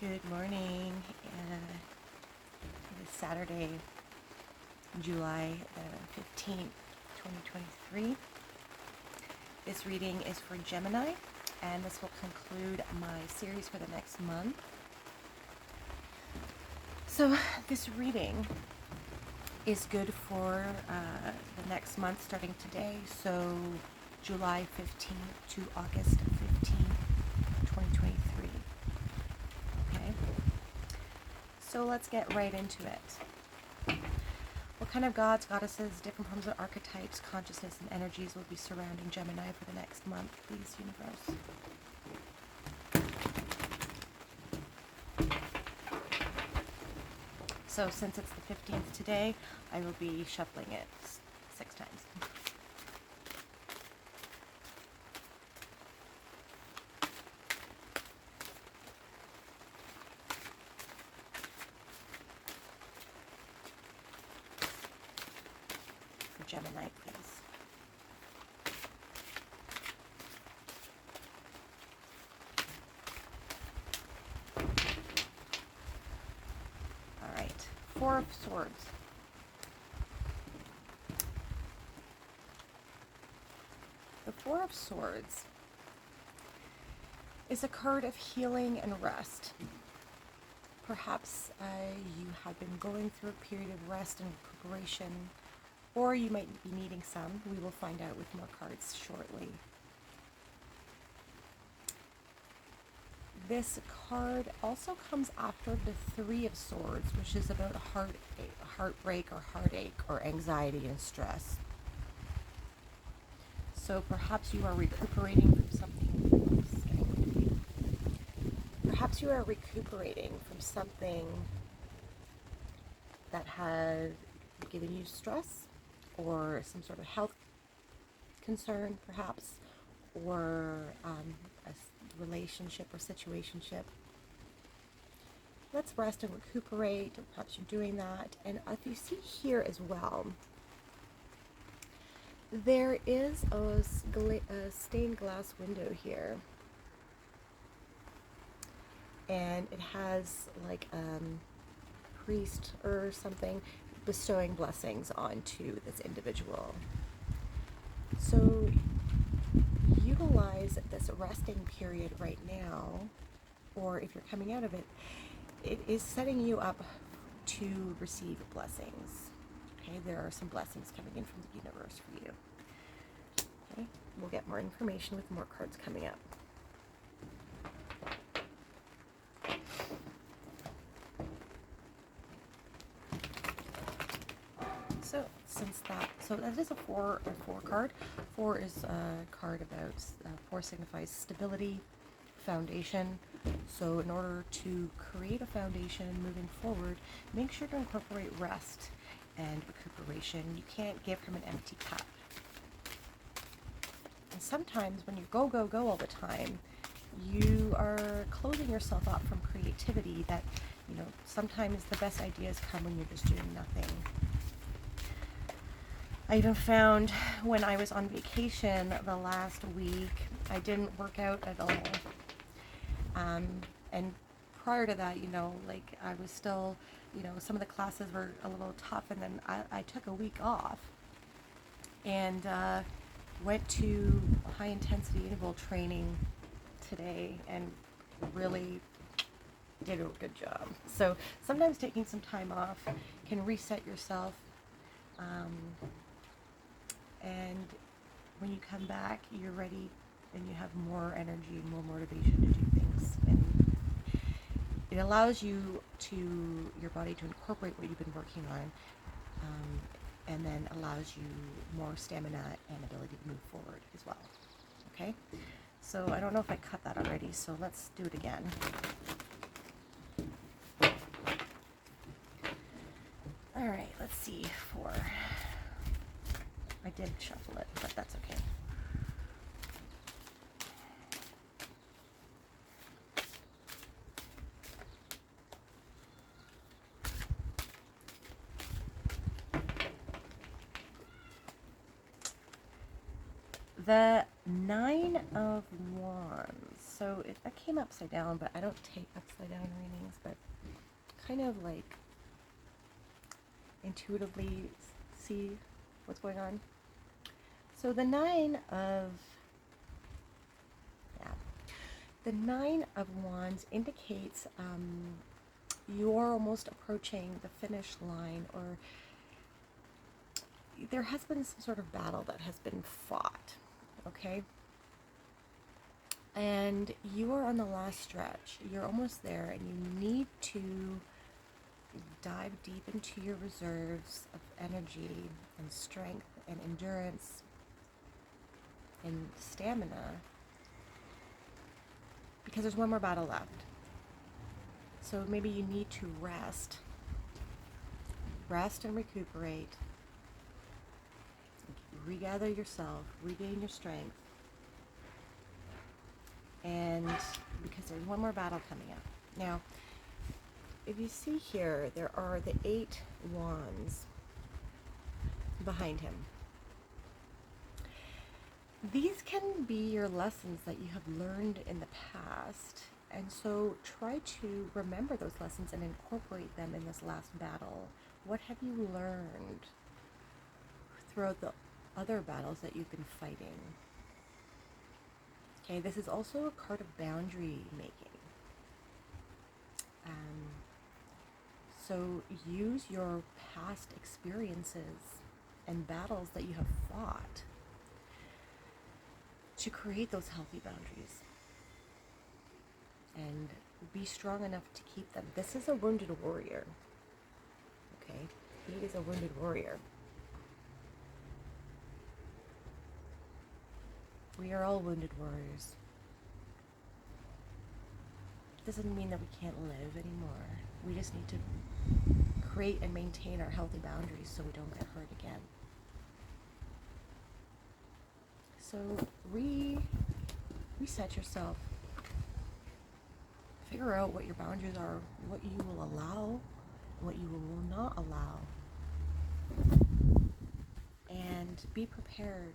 Good morning. It is Saturday, July 15th, 2023. This reading is for Gemini, and this will conclude my series for the next month. So this reading is good for the next month starting today, so July 15th to August 15th, 2023. Okay, so let's get right into it. What kind of gods, goddesses, different forms of archetypes, consciousness, and energies will be surrounding Gemini for the next month, please, universe? So since it's the 15th today, I will be shuffling it 6 times. For Gemini, please. All right, 4 of Swords. The 4 of Swords is a card of healing and rest. Perhaps you have been going through a period of rest and recuperation, or you might be needing some. We will find out with more cards shortly. This card also comes after the 3 of Swords, which is about heartbreak or heartache or anxiety and stress. So perhaps you are recuperating from something. Perhaps you are recuperating from something that has given you stress, or some sort of health concern, perhaps, or a relationship or situationship. Let's rest and recuperate. Perhaps you're doing that. And if you see here as well, there is a stained glass window here, and it has like a priest or something bestowing blessings onto this individual. So utilize this resting period right now, or if you're coming out of it, it is setting you up to receive blessings. Okay, there are some blessings coming in from the universe for you. Okay, we'll get more information with more cards coming up. So that is a 4 card. 4 is a card about 4 signifies stability, foundation. So in order to create a foundation moving forward, make sure to incorporate rest and recuperation. You can't give from an empty cup. And sometimes when you go all the time, you are closing yourself up from creativity that, sometimes the best ideas come when you're just doing nothing. I even found when I was on vacation the last week, I didn't work out at all. And prior to that, I was still, some of the classes were a little tough, and then I took a week off and went to high intensity interval training today and really did a good job. So sometimes taking some time off can reset yourself. And when you come back, you're ready and you have more energy and more motivation to do things. And it allows your body to incorporate what you've been working on, and then allows you more stamina and ability to move forward as well. Okay? So I don't know if I cut that already, so let's do it again. All right, let's see. 4. I did shuffle it, but that's okay. The 9 of Wands. So that came upside down, but I don't take upside down readings, but kind of like intuitively see what's going on. So the Nine of Wands indicates you're almost approaching the finish line, or there has been some sort of battle that has been fought, okay? And you are on the last stretch. You're almost there, and you need to dive deep into your reserves of energy and strength and endurance and stamina, because there's one more battle left. So maybe you need to rest and recuperate, regather yourself, regain your strength, and because there's one more battle coming up. Now, if you see here, there are the 8 wands behind him. These can be your lessons that you have learned in the past, and so try to remember those lessons and incorporate them in this last battle. What have you learned throughout the other battles that you've been fighting? Okay, this is also a card of boundary making. So use your past experiences and battles that you have fought to create those healthy boundaries and be strong enough to keep them. This is a wounded warrior. Okay, he is a wounded warrior. We are all wounded warriors. Doesn't mean that we can't live anymore. We just need to create and maintain our healthy boundaries so we don't get hurt again. So reset yourself. Figure out what your boundaries are, what you will allow, what you will not allow. And be prepared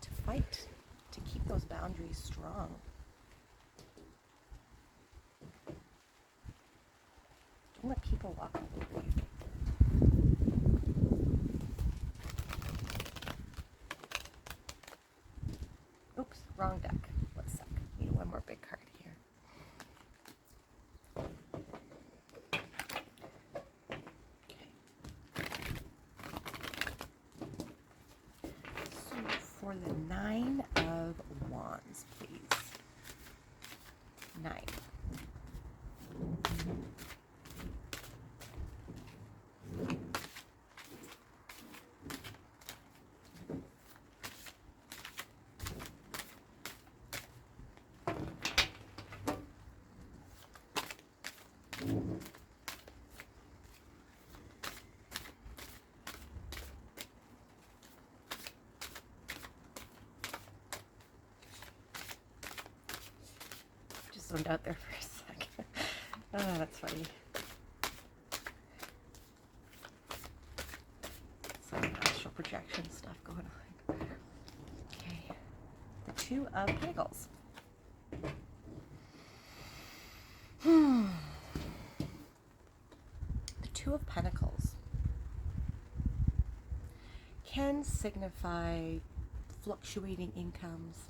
to fight, to keep those boundaries strong. Don't let people walk all over you. Oops, wrong deck. One sec. Need one more big card here. Okay. So for the 9 of Wands, please. 9. Just zoned out there for a second. Oh, that's funny. Some astral projection stuff going on. Okay. The 2 of Pentacles. The 2 of Pentacles can signify fluctuating incomes.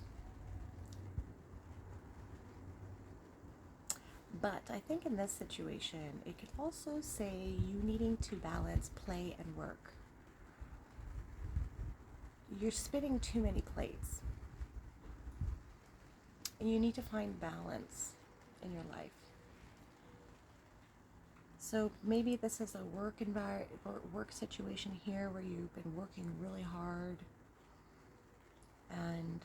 But I think in this situation, it could also say you needing to balance play and work. You're spinning too many plates. And you need to find balance in your life. So maybe this is a work situation here where you've been working really hard and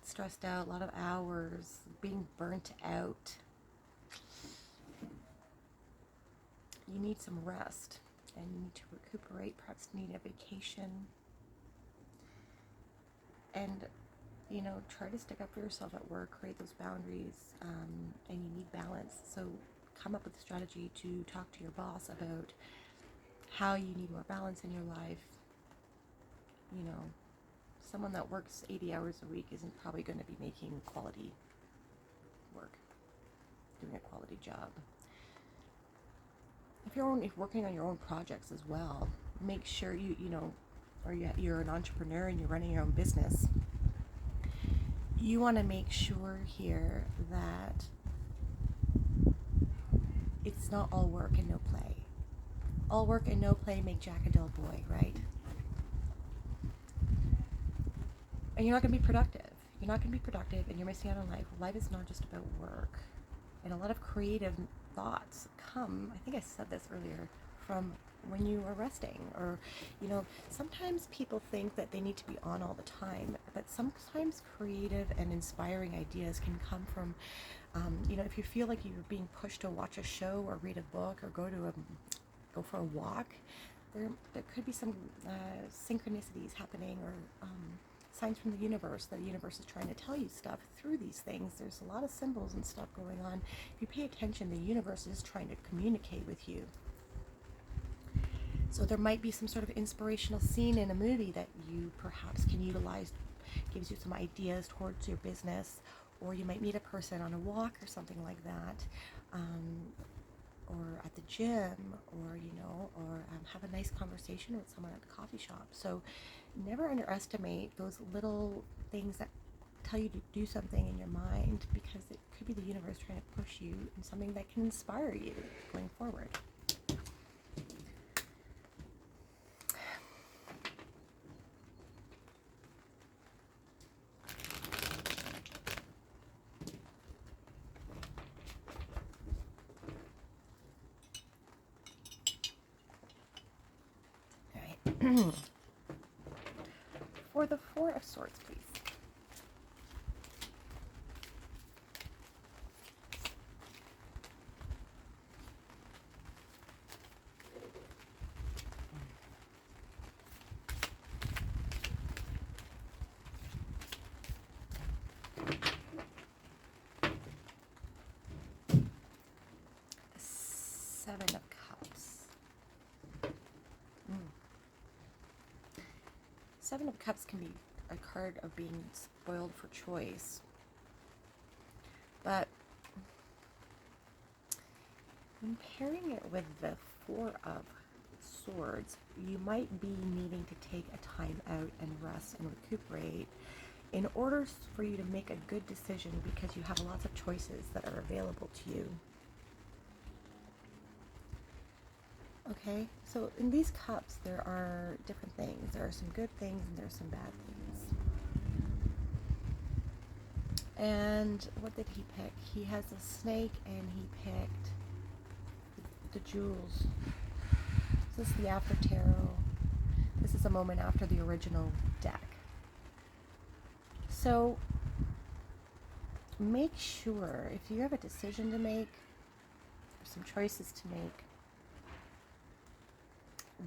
stressed out, a lot of hours, being burnt out. You need some rest and you need to recuperate, perhaps need a vacation. And, you know, try to stick up for yourself at work, create those boundaries, and you need balance. So come up with a strategy to talk to your boss about how you need more balance in your life. You know, someone that works 80 hours a week isn't probably going to be making quality quality job. If you're working on your own projects as well, make sure you're an entrepreneur and you're running your own business. You want to make sure here that it's not all work and no play. All work and no play make Jack a dull boy, right? And you're not going to be productive. You're not going to be productive, and you're missing out on life. Life is not just about work. And a lot of creative thoughts come, I think I said this earlier, from when you are resting. Or, sometimes people think that they need to be on all the time, but sometimes creative and inspiring ideas can come from, if you feel like you're being pushed to watch a show or read a book or go for a walk, there could be some synchronicities happening, or signs from the universe that the universe is trying to tell you stuff through these things. There's a lot of symbols and stuff going on. If you pay attention, the universe is trying to communicate with you. So there might be some sort of inspirational scene in a movie that you perhaps can utilize, gives you some ideas towards your business, or you might meet a person on a walk or something like that, or at the gym, or have a nice conversation with someone at the coffee shop. So never underestimate those little things that tell you to do something in your mind, because it could be the universe trying to push you in something that can inspire you going forward. For the Four of Swords, please. The Seven of Cups. Seven of Cups can be a card of being spoiled for choice. But when pairing it with the Four of Swords, you might be needing to take a time out and rest and recuperate in order for you to make a good decision, because you have lots of choices that are available to you. Okay, so in these cups, there are different things. There are some good things and there are some bad things. And what did he pick? He has a snake and he picked the jewels. This is the after tarot. This is a moment after the original deck. So make sure, if you have a decision to make, or some choices to make,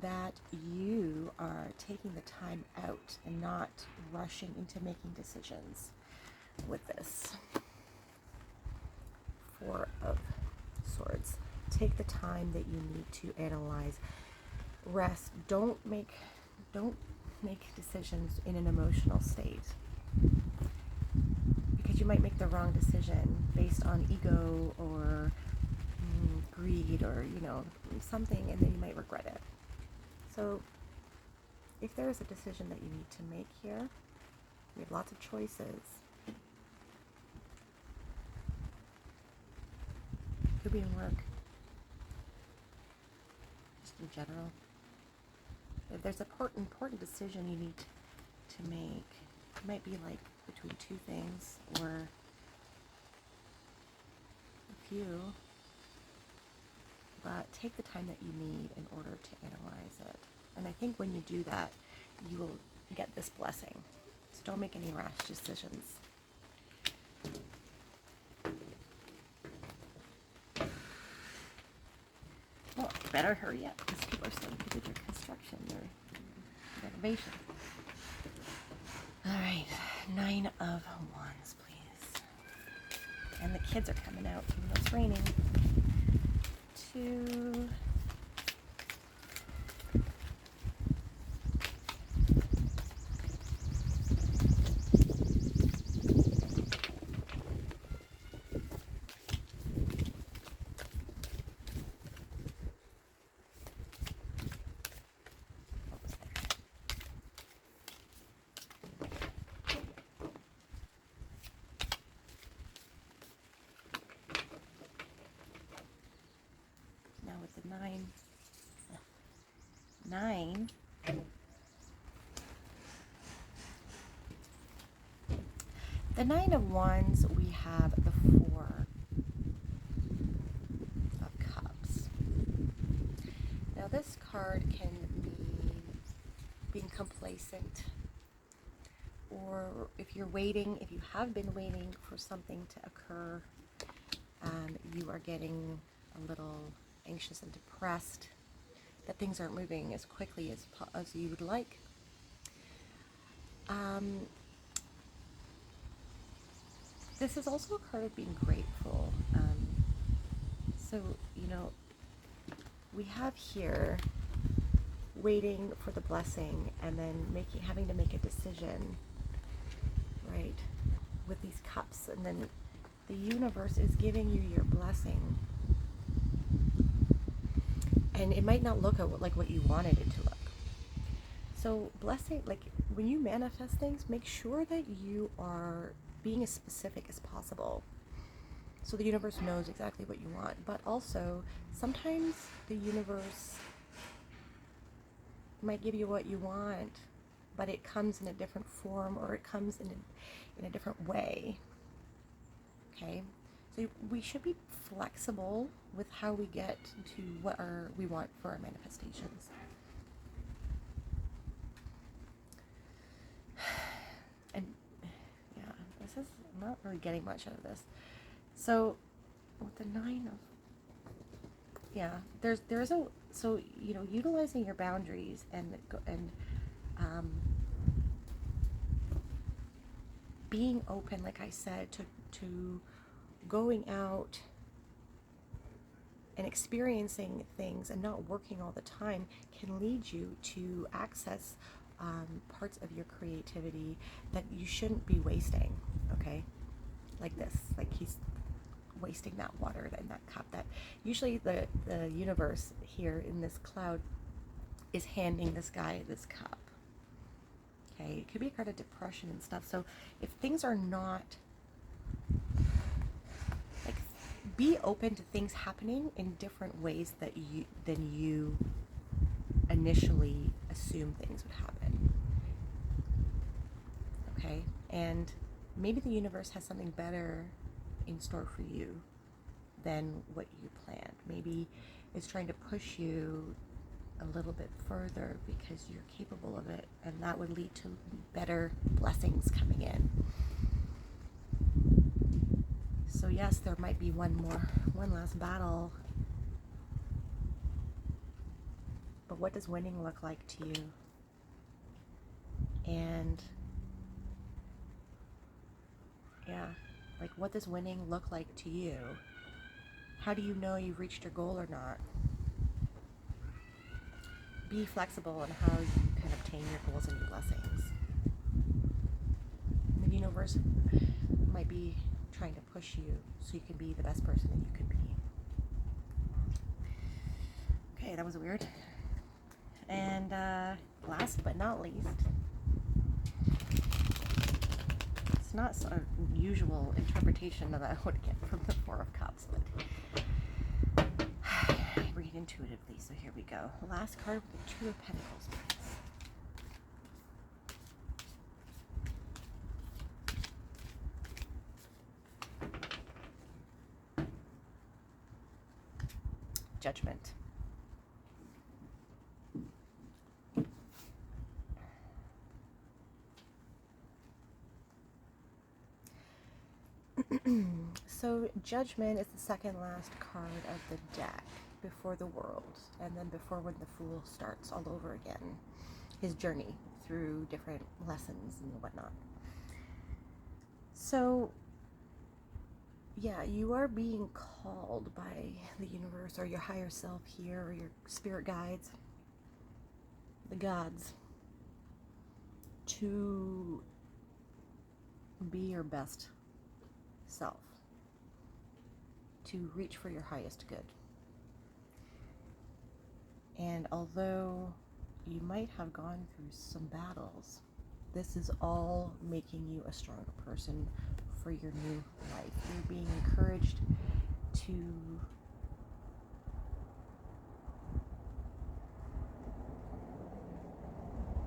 that you are taking the time out and not rushing into making decisions with this Four of Swords. Take the time that you need to analyze, rest. Don't make decisions in an emotional state, because you might make the wrong decision based on ego or greed or something, and then you might regret it. So if there is a decision that you need to make here, we have lots of choices. Could be in work, just in general. If there's an important decision you need to make, it might be like between two things or a few, but take the time that you need in order to analyze it. And I think when you do that, you will get this blessing. So don't make any rash decisions. Well, better hurry up, because people are starting to do their construction, their renovation. All right, 9 of Wands, please. And the kids are coming out, even though it's raining. 2. Nine of Wands, we have the Four of Cups. Now this card can mean being complacent, or if you're waiting, if you have been waiting for something to occur, you are getting a little anxious and depressed that things aren't moving as quickly as you would like. This is also a card of being grateful. So, we have here waiting for the blessing and then having to make a decision, right, with these cups, and then the universe is giving you your blessing, and it might not look like what you wanted it to look. So blessing, like when you manifest things, make sure that you are being as specific as possible so the universe knows exactly what you want. But also, sometimes the universe might give you what you want, but it comes in a different form, or it comes in a different way. Okay? So we should be flexible with how we get to what we want for our manifestations. And yeah, I'm not really getting much out of this. So with the utilizing your boundaries and being open, like I said, to going out and experiencing things and not working all the time can lead you to access parts of your creativity that you shouldn't be wasting. Okay, like this, like he's wasting that water in that cup. That usually the universe here in this cloud is handing this guy this cup. Okay, it could be a card of depression and stuff. So if things are not, like, be open to things happening in different ways than you initially assume things would happen. Okay, and maybe the universe has something better in store for you than what you planned. Maybe it's trying to push you a little bit further because you're capable of it, and that would lead to better blessings coming in. So yes, there might be one last battle, but what does winning look like to you? And yeah, like, what does winning look like to you? How do you know you've reached your goal or not? Be flexible on how you can obtain your goals and your blessings. The universe might be trying to push you so you can be the best person that you can be. Okay, that was weird. And last but not least, it's not a usual interpretation that I would get from the Four of Cups, but I read intuitively, so here we go. Last card with the Two of Pentacles, please. Judgment. So Judgment is the second last card of the deck before the World, and then before when the Fool starts all over again, his journey through different lessons and whatnot. So yeah, you are being called by the universe or your higher self here, or your spirit guides, the gods, to be your best self, to reach for your highest good. And although you might have gone through some battles, this is all making you a stronger person for your new life. You're being encouraged to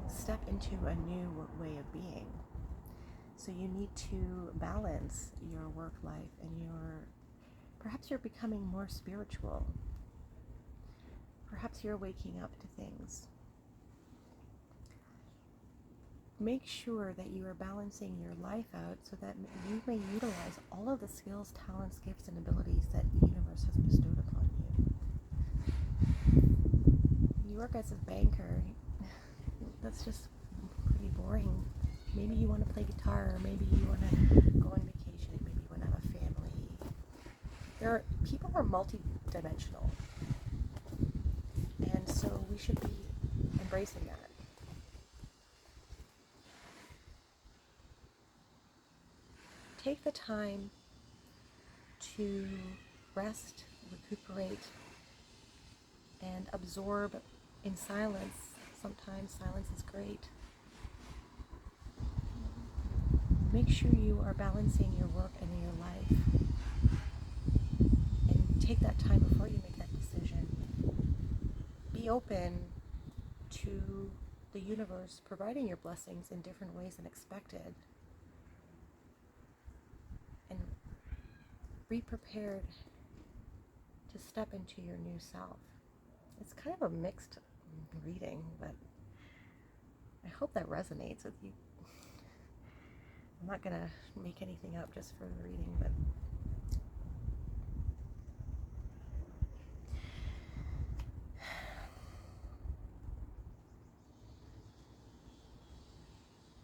step into a new way of being. So you need to balance your work life and perhaps you're becoming more spiritual. Perhaps you're waking up to things. Make sure that you are balancing your life out so that you may utilize all of the skills, talents, gifts, and abilities that the universe has bestowed upon you. You work as a banker. That's just pretty boring. Maybe you want to play guitar, or maybe you want to go on vacation, maybe you want to have a family. People are multi-dimensional, and so we should be embracing that. Take the time to rest, recuperate, and absorb in silence. Sometimes silence is great. Make sure you are balancing your work and your life. And take that time before you make that decision. Be open to the universe providing your blessings in different ways than expected. And be prepared to step into your new self. It's kind of a mixed reading, but I hope that resonates with you. I'm not going to make anything up just for the reading, but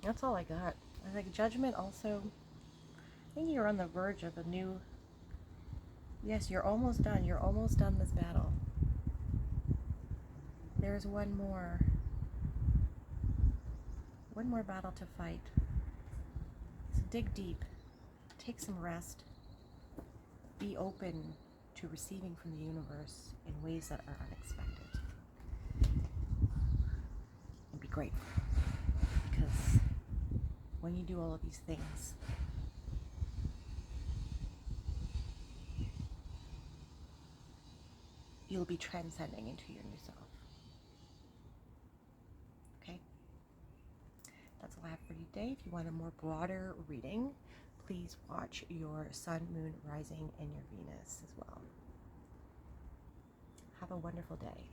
that's all I got. I think Judgment also, I think you're on the verge of a new, yes, you're almost done. You're almost done this battle. There's one more battle to fight. So dig deep, take some rest, be open to receiving from the universe in ways that are unexpected. And be grateful, because when you do all of these things, you'll be transcending into your new self. Okay? That's all I have for you today. If you want a more broader reading, please watch your Sun, Moon, Rising, and your Venus as well. Have a wonderful day.